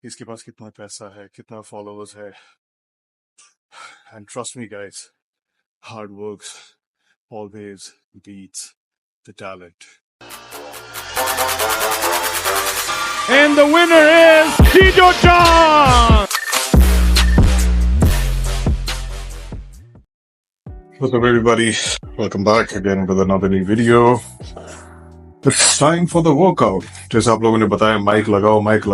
इसके पास कितना पैसा है, कितना फॉलोअर्स है. And trust me guys, hard work always beats the talent. And the winner is Tijo John! What's up everybody, welcome back again with another new video. It's time for the workout. जैसे आप लोगों ने बताया mic लगाओ, mic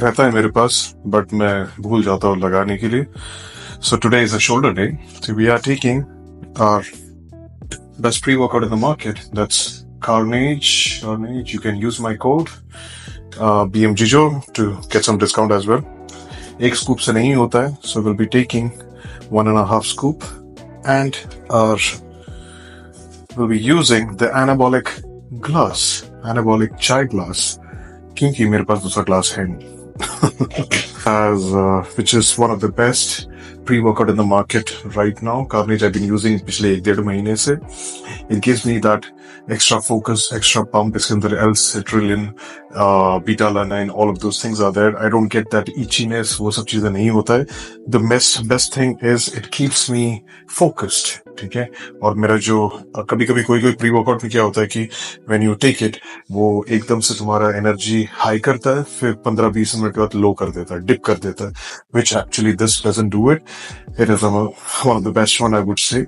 रहता है मेरे पास but मैं भूल जाता हूँ लगाने के लिए. So today is a shoulder day, so we are taking our best pre-workout in the market. That's Carnage. You can use my code BMJIJO to get some discount as well. एक scoop से नहीं होता है, so we'll be taking 1.5 scoop and we'll be using the anabolic chai glass, क्योंकि मेरे पास दूसरा glass है नहीं. Which is one of the best pre-workout in the market right now. Carnage I've been using पिछले 1-1.5 महीने से. It gives me that extra focus, extra pump. इसके अंदर L-citrulline, beta-alanine, all of those things are there. I don't get that itchiness. वो सब चीजें नहीं होता है. The best thing is it keeps me focused. ठीक है. और मेरा जो कभी कोई pre-workout में क्या होता है कि when you take it वो एकदम से तुम्हारा energy high करता है, फिर 15-20 मिनट के बाद low कर देता है, dip कर देता है, which actually this doesn't do it. It is one of the best one I would say.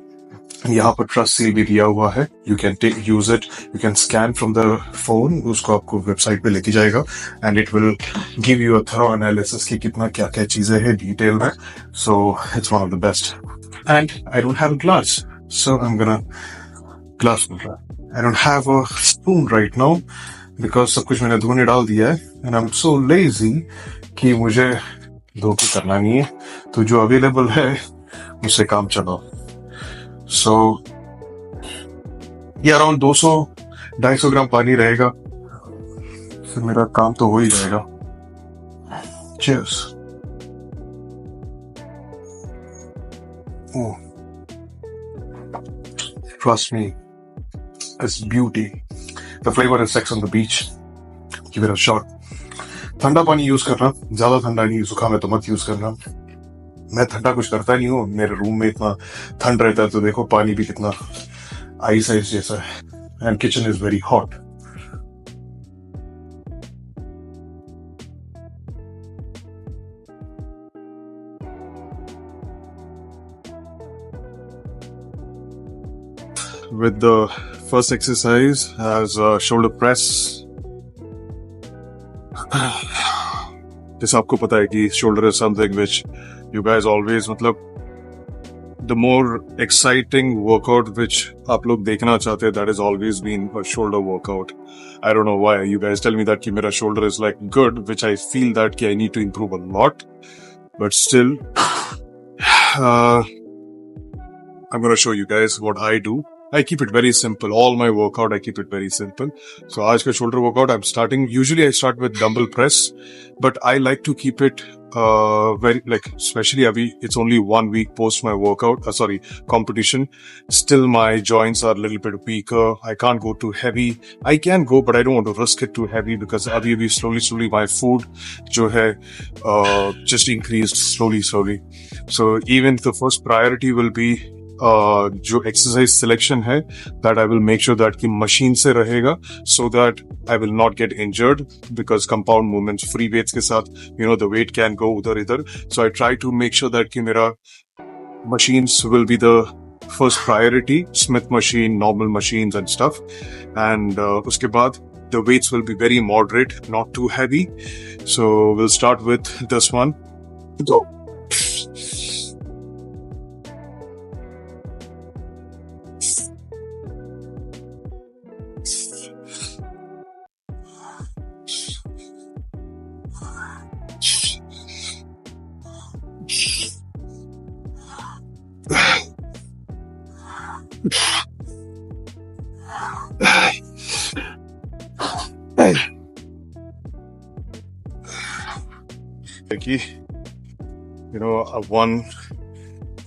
यहाँ पर ट्रस्ट सील भी दिया हुआ है. You can use it. You can scan from the phone. उसको आपको वेबसाइट पे लेके जाएगा and it will give you a thorough analysis कि कितना क्या चीजें हैं डिटेल में. So it's one of the best. And I don't have a glass, so I'm gonna glass में. I don't have a spoon right now because सब कुछ मैंने धोने डाल दिया है and I'm so lazy कि मुझे धो के करना नहीं है. तो जो अवेलेबल है उससे काम चलाओ. So ये अराउंड 200-250 ग्राम पानी रहेगा, फिर मेरा काम तो हो ही जाएगा. Cheers. Oh. Trust me, it's beauty. The flavor is sex on the beach. Give it a shot. ठंडा पानी यूज करना, ज्यादा ठंडा नहीं, सूखा में तो मत यूज करना. मैं ठंडा कुछ करता नहीं हूँ, मेरे रूम में इतना ठंड रहता है तो देखो पानी भी कितना आइस जैसा है. And kitchen is very hot. With the first exercise as shoulder press. जैसे आपको पता है कि shoulder is something which you guys always मतलब the more exciting workout which आप लोग देखना चाहते हैं, that has always been a shoulder workout. I don't know why you guys tell me that कि मेरा shoulder is like good, which I feel that कि I need to improve a lot, but still I'm gonna show you guys what I do. I keep it very simple. All my workout, I keep it very simple. So आज का shoulder workout, usually I start with dumbbell press, but I like to keep it very, like, especially abhi, it's only 1 week post my workout, competition. Still my joints are a little bit weaker. I can't go too heavy. I can go, but I don't want to risk it too heavy because abhi slowly my food jo hai, just increased slowly. So even the first priority will be जो exercise selection है, that I will make sure that कि machine से रहेगा, so that I will not get injured because compound movements, free weights के साथ, the weight can go उधर इधर. So I try to make sure that कि मेरा machines will be the first priority, Smith machine, normal machines and stuff. And उसके बाद the weights will be very moderate, not too heavy. So we'll start with this one. Go.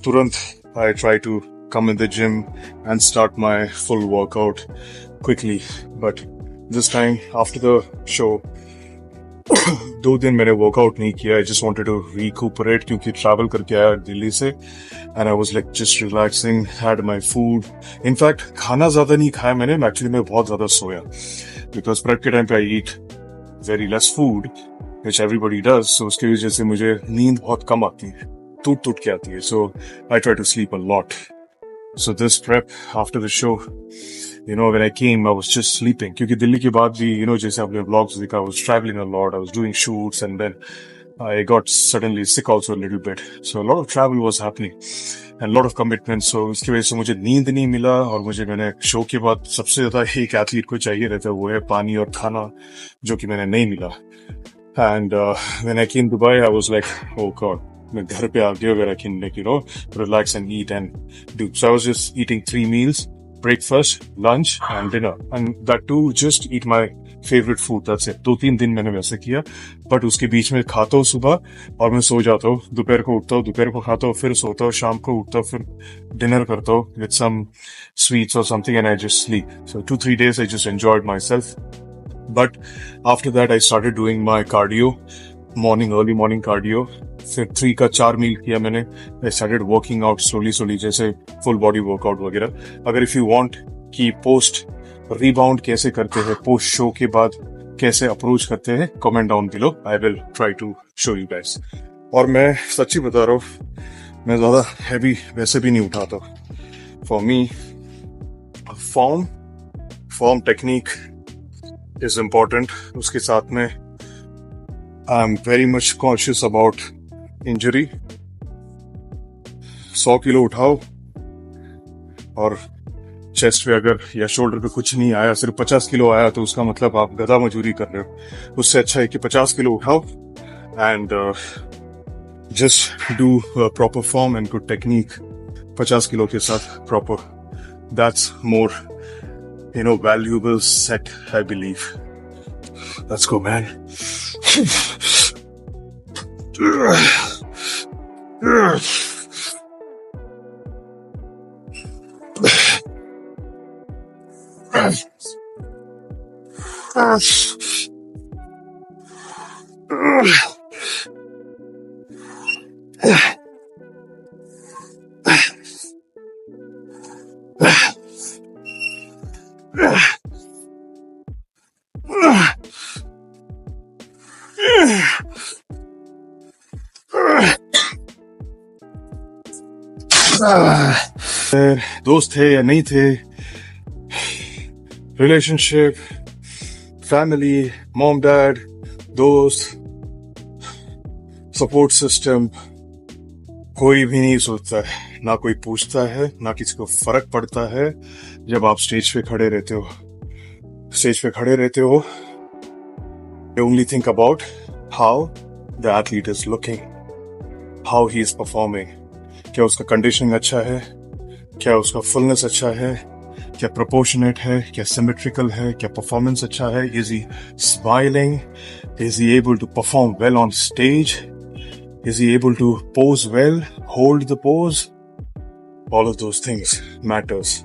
Turant, I try to come in the gym and start my full workout quickly. But this time, after the show, 2 दिन मैंने workout नहीं किया. I just wanted to recuperate क्योंकि travel करके आया दिल्ली से. And I was like just relaxing, had my food. In fact खाना ज्यादा नहीं खाया मैंने, एक्चुअली मैं बहुत ज्यादा सोया बिकॉज प्रेप के टाइम पे I eat very less food which everybody does. So उसकी वजह से मुझे नींद बहुत कम आती है, टूट टूट के आती है. So I try to sleep a lot. So this prep after the show, when I came, I was just sleeping. क्योंकि दिल्ली के बाद भी, जैसे आपने vlogs देखा, I was traveling a lot. I was doing shoots and then I got suddenly sick also a little bit. So a lot of travel was happening and a lot of commitments. So उसकी वजह से मुझे नींद नहीं मिला और मैंने show के बाद सबसे ज्यादा एक एथलीट को चाहिए रहता है, वो है पानी और खाना, जो कि मैंने नहीं मिला. And when I came to Dubai, I was like, oh God. मैं घर पे आ गया where I can relax and eat and do. So I was just eating 3 meals, breakfast, lunch and dinner. And that too, just eat my favorite food. That's it. 2-3 दिन मैंने वैसे किया. But उसके बीच में खाता हूँ सुबह और मैं सो जाता हूँ. दोपहर को उठता हूँ, दोपहर को खाता हूँ, फिर सोता हूँ, शाम को उठता हूँ, फिर डिनर करता हूँ with some sweets or something and I just sleep. So 2-3 days I just enjoyed myself. But after that I started doing my cardio, early morning cardio. फिर 3 का 4 मील किया मैंने. I started working out slowly जैसे full body workout वगैरह. अगर if you want कि post rebound कैसे करते हैं, post show के बाद कैसे अप्रोच करते हैं, comment down below. I will try to show you guys. और मैं सच्ची बता रहा हूँ, मैं ज्यादा हैवी वैसे भी नहीं उठाता. For me, form technique is important. उसके साथ में I'm very much conscious about injury. 100 kilo उठाओ और चेस्ट पे अगर या शोल्डर पे कुछ नहीं आया, सिर्फ 50 किलो आया, तो उसका मतलब आप गधा मजूरी कर रहे हो. उससे अच्छा है कि 50 किलो उठाओ and just do proper form and good technique. 50 kilo के साथ proper, that's more valuable set, I believe. Let's go, man. दोस्त थे या नहीं थे, रिलेशनशिप, फैमिली, मॉम डैड, दोस्त, सपोर्ट सिस्टम, कोई भी नहीं सोचता है, ना कोई पूछता है, ना किसी को फर्क पड़ता है. जब आप स्टेज पे खड़े रहते हो, you only think about how the athlete is looking, how he is performing. क्या उसका कंडीशनिंग अच्छा है, क्या उसका फुलनेस अच्छा है, क्या प्रोपोर्शनेट है, क्या सिमेट्रिकल है, क्या परफॉर्मेंस अच्छा है, is he smiling, is he able to perform well on stage, is he able to pose well, hold the pose. All of those things matters.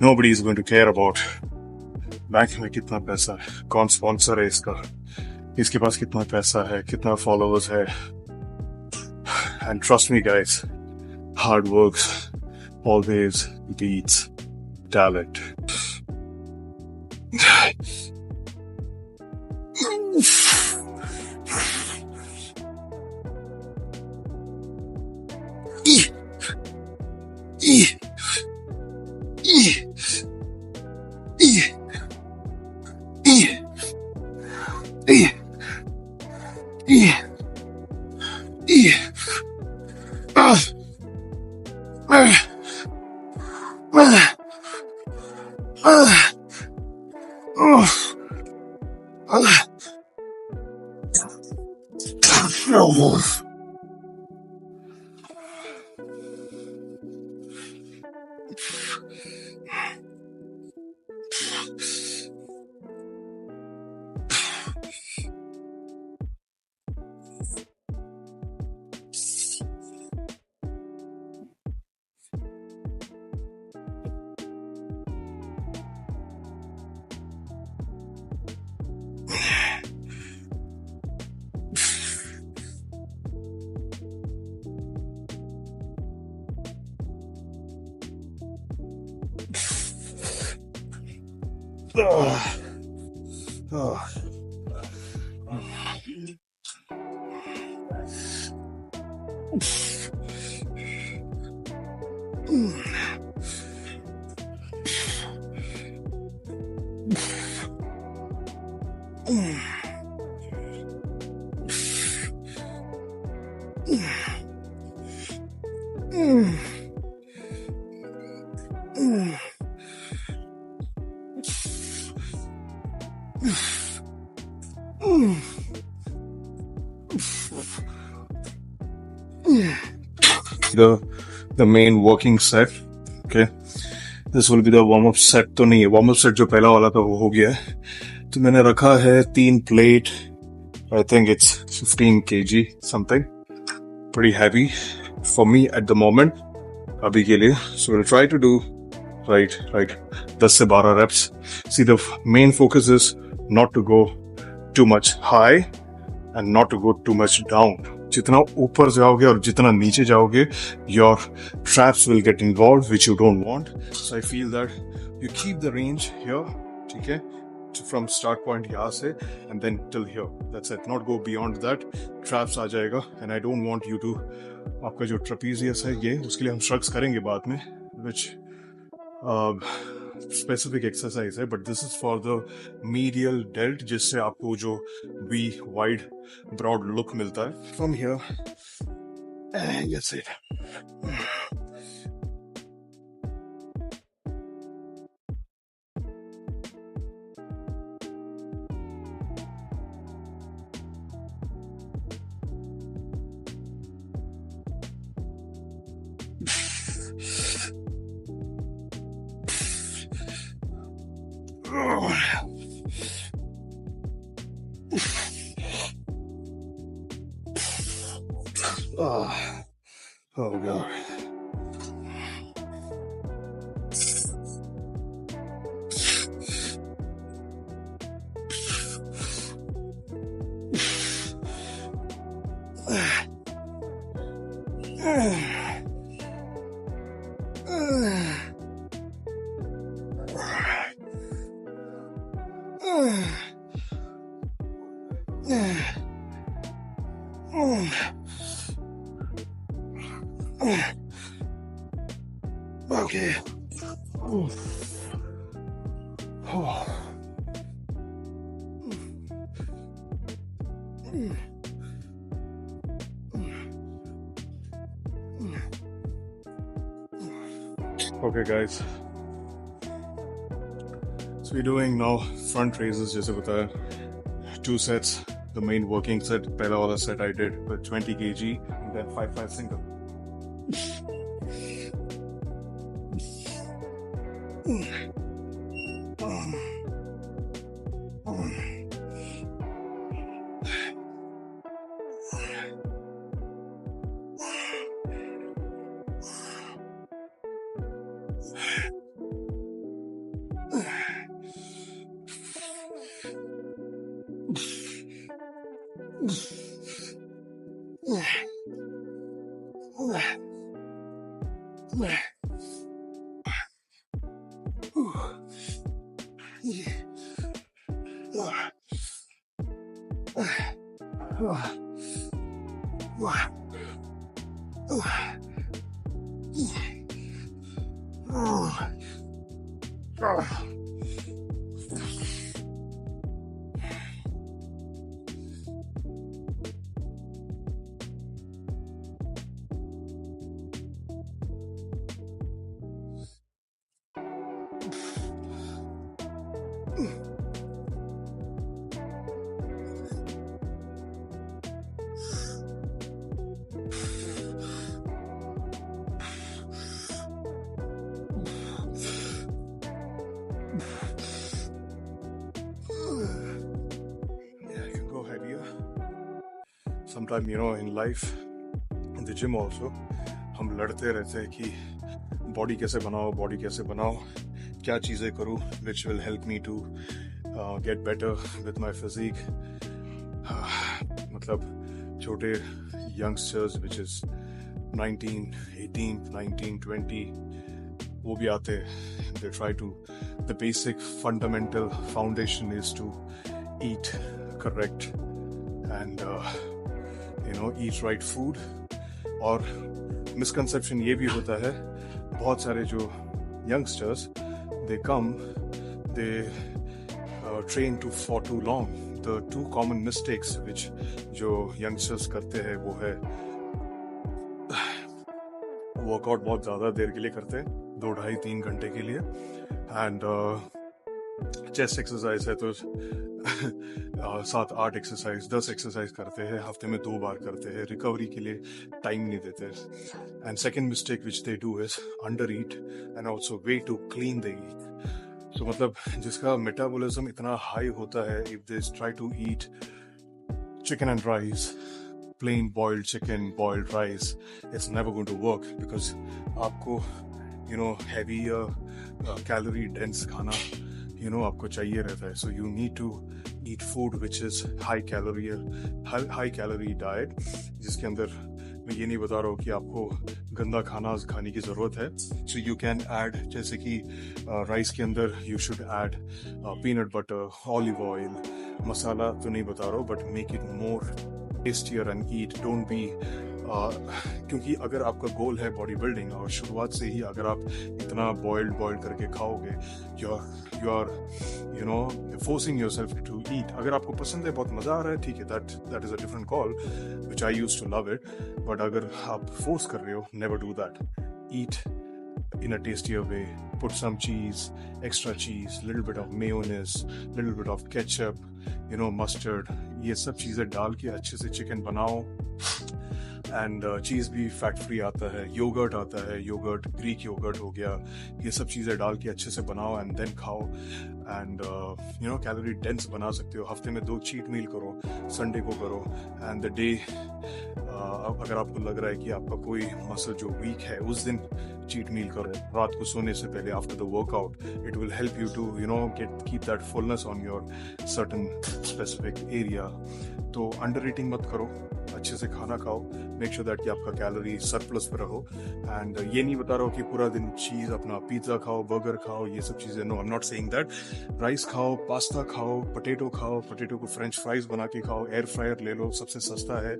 Nobody is going to care about bank में कितना पैसा है, कौन sponsor है इसका, इसके पास कितना पैसा है, कितना फॉलोअर्स है. And trust me guys, hard work always beats talent. the main working set. Okay, this will be the warm up set. तो नहीं है warm up set, जो पहला वाला था वो हो गया है. तो मैंने रखा है 3 plate. I think it's 15 kg something. Pretty heavy for me at the moment. अभी के लिए. So we'll try to do right like 10 से 12 reps. See, the main focus is not to go too much high and not to go too much down. जितना ऊपर जाओगे और जितना नीचे जाओगे, your traps will get involved, which you don't want. So I feel that you keep the range here, ठीक है? From start point यहाँ से and then till here. That's it. Not go beyond that. Traps आ जाएगा and I don't want you to, आपका जो trapezius है ये, उसके लिए हम shrugs करेंगे बाद में, which specific exercise है, but this is for the medial delt, जिससे आपको जो V wide broad look मिलता है. From here, that's it. Oh God. Okay. Okay guys, so we're doing now front raises, जैसे बताया, 2 sets. The main working set, पहला वाला set I did with 20 kg and then 5-5 single. Sometime, in life, in the gym also, हम लड़ते रहते हैं कि body कैसे बनाओ, क्या चीज़ें करूँ which will help me to get better with my physique. मतलब छोटे youngsters which is 19, 18, 19, 20, वो भी आते हैं. They try to the basic fundamental foundation is to eat correct and eat right food. और misconception ये भी होता है, बहुत सारे जो youngsters they come, they train for too long. The two common mistakes which जो youngsters करते हैं वो है वर्कआउट बहुत ज़्यादा देर के लिए करते हैं, 2-2.5-3 घंटे के लिए, एंड चेस्ट एक्सरसाइज है तो 7-8 एक्सरसाइज 10 एक्सरसाइज करते हैं, हफ्ते में 2 बार करते हैं, रिकवरी के लिए टाइम नहीं देते. And second mistake which they do is under eat and also way too clean they eat. तो मतलब जिसका मेटाबॉलिज्म इतना हाई होता है, if they try to eat chicken and rice, plain boiled chicken, boiled rice, it's never going to work because आपको heavy calorie dense खाना आपको चाहिए रहता है. So you need to eat food which is high calorie diet, जिसके अंदर मैं ये नहीं बता रहा हूँ कि आपको गंदा खाने की ज़रूरत है. So you can add, जैसे कि राइस के अंदर you should add peanut butter, olive oil, मसाला तो नहीं बता रहा हूँ, but make it more tastier and eat. Don't be क्योंकि अगर आपका गोल है बॉडी बिल्डिंग और शुरुआत से ही अगर आप इतना बॉइल्ड करके खाओगे, you are forcing yourself to eat. अगर आपको पसंद है, बहुत मजा आ रहा है, ठीक है, that is a different call which I used to love it. But अगर आप फोर्स कर रहे हो, never do that. Eat in a tastier way. Put some cheese, extra cheese, little bit of mayonnaise, little bit of ketchup, mustard. ये सब चीज़ें डाल के अच्छे से चिकन बनाओ. एंड चीज़ भी फैट फ्री आता है, योगर्ट आता है, योगर्ट ग्रीक योगर्ट हो गया, ये सब चीज़ें डाल के अच्छे से बनाओ एंड देन खाओ. एंड कैलोरी डेंस बना सकते हो. हफ्ते में 2 चीट मील करो, संडे को करो, एंड द डे अगर आपको लग रहा है कि आपका कोई मसल जो वीक है, उस दिन चीट मील करो. रात को सोने से पहले, after the workout, it will help you to keep that fullness on your certain specific area. तो अंडर ईटिंग मत करो, अच्छे से खाना खाओ, मेक श्योर दैट कि आपका कैलोरी सरप्लस पे रहो. एंड ये नहीं बता रहा हूँ कि पूरा दिन चीज अपना पिज्जा खाओ, बर्गर खाओ, ये सब चीजें. No, I am not saying that. Rice खाओ, पास्ता खाओ, पोटैटो खाओ, पोटैटो को फ्रेंच फ्राइज बना के खाओ. एयर फ्रायर ले लो, सबसे सस्ता है,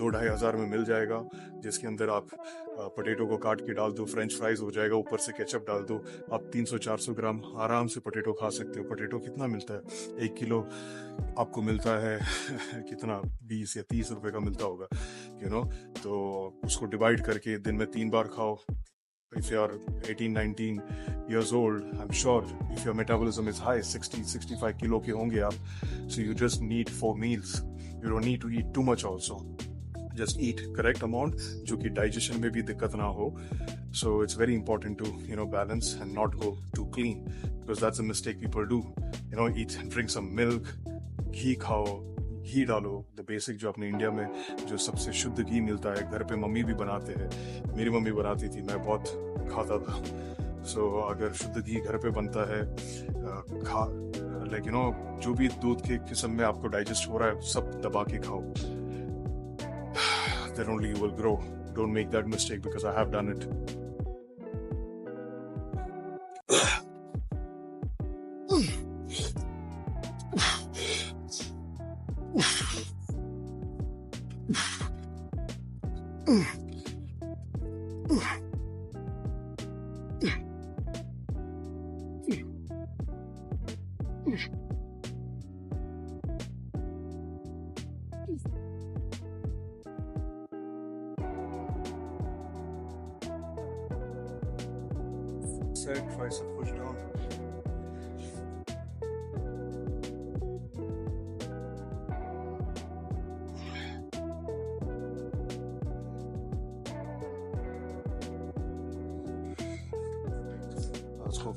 2-2.5 हज़ार में मिल जाएगा, जिसके अंदर आप पोटैटो को काट के डाल दो, फ्रेंच फ्राइज हो जाएगा, ऊपर से केचप डाल दो. आप 300-400 ग्राम आराम से पोटैटो खा सकते हो. पोटैटो कितना मिलता है? 1 किलो आपको मिलता है कितना, 20 या 30 रुपए का मिलता होगा, तो उसको डिवाइड करके दिन में 3 बार खाओ. If you are 18-19 years old, I'm sure if your metabolism is high, 60-65 kilo के होंगे आप. So you just need 4 meals. You don't need to eat too much also. Just eat correct amount, जो कि digestion में भी दिक्कत ना हो. So it's very important to balance and not go too clean, because that's a mistake people do. Drink some milk, घी खाओ, घी डालो. The basic जो अपने इंडिया में जो सबसे शुद्ध घी मिलता है, घर पे मम्मी भी बनाते हैं. मेरी मम्मी बनाती थी, मैं बहुत खाता था. सो अगर शुद्ध घी घर पे बनता है, जो भी दूध के किस्म में आपको डाइजेस्ट हो रहा है, सब दबा के खाओ. Then only you will grow. Don't make that mistake, because I have done it. Set, tricep push down. Let's go.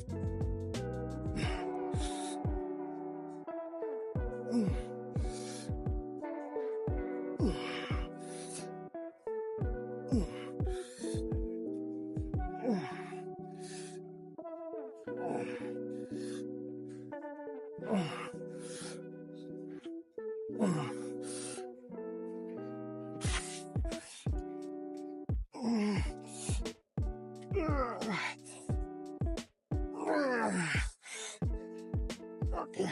Okay